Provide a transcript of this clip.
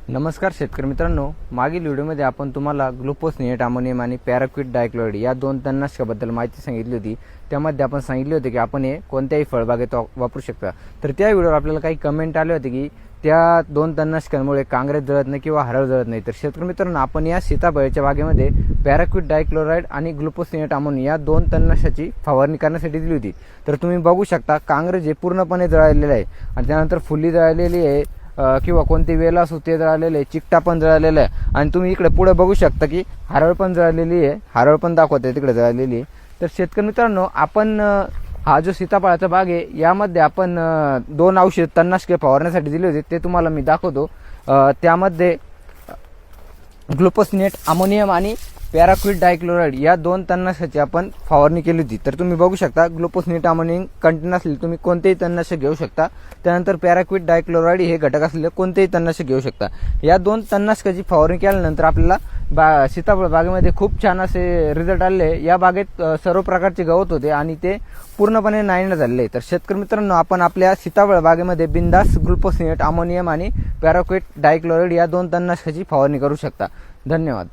नमस्कार शेतकरी मित्रांनो, मागील व्हिडिओमध्ये आपण तुम्हाला ग्लुफोसिनेट अमोनियम आणि पॅराक्विट डायक्लोराइड या दोन तणनाशकाबद्दल माहिती सांगितली होती। त्यामध्ये आपण सांगितले होते की आपण हे कोणत्याही फळबागेत वापरू शकता। तर त्या व्हिडिओवर आपल्याला काही कमेंट आले होते की त्या दोन तणनाशकांमुळे कांग्रेस जळत नाही किंवा हरळ जळत नाही। तर शेतकरी मित्रांनो, आपण या सीताफळाच्या बागेमध्ये पॅराक्विट डायक्लोराइड आणि ग्लुफोसिनेट अमोनियम या दोन तणनाशकाची फवारणी करण्यासाठी दिली होती। तर तुम्ही बघू शकता कांग्रेस हे पूर्णपणे जळालेले आहे आणि त्यानंतर फुल्ली जळालेली आहे किंवा कोणती वेल असो ते जळालेले आहे, चिकटा पण जळालेला आहे आणि तुम्ही इकडे पुढे बघू शकता की हरळ पण जळालेली आहे, हरळ पण दाखवते तिकडे जळालेली आहे। तर शेतकरी मित्रांनो, आपण हा जो सीताफळाचा बाग आहे यामध्ये आपण दोन औषध तणनाशके फवारण्यासाठी दिले होते, ते तुम्हाला मी दाखवतो। त्यामध्ये ग्लुफोसिनेट अमोनियम आणि पॅराक्विट डायक्लोराइड या दोन तणनाशकाची आपण फवारणी केली होती। तर तुम्ही बघू शकता ग्लुफोसिनेट अमोनियम कंटेन असलेले तुम्ही कोणतेही तणनाशक घेऊ शकता, त्यानंतर पॅराक्विट डायक्लोराइड हे घटक असलेले कोणतेही तणनाशक घेऊ शकता। या दोन तणनाशकाची फवारणी केल्यानंतर आपल्याला सीताफळ बागेमध्ये खूप छान असे रिझल्ट आले। या बागेत सर्व प्रकारचे गवत होते आणि ते पूर्णपणे नायनाट झालेले। तर शेतकरी मित्रांनो, आपण आपल्या सीताफळ बागेमध्ये बिंदास ग्लुफोसिनेट अमोनियम आणि पॅराक्विट डायक्लोराइड या दोन तणनाशकाची फवारणी करू शकता। धन्यवाद।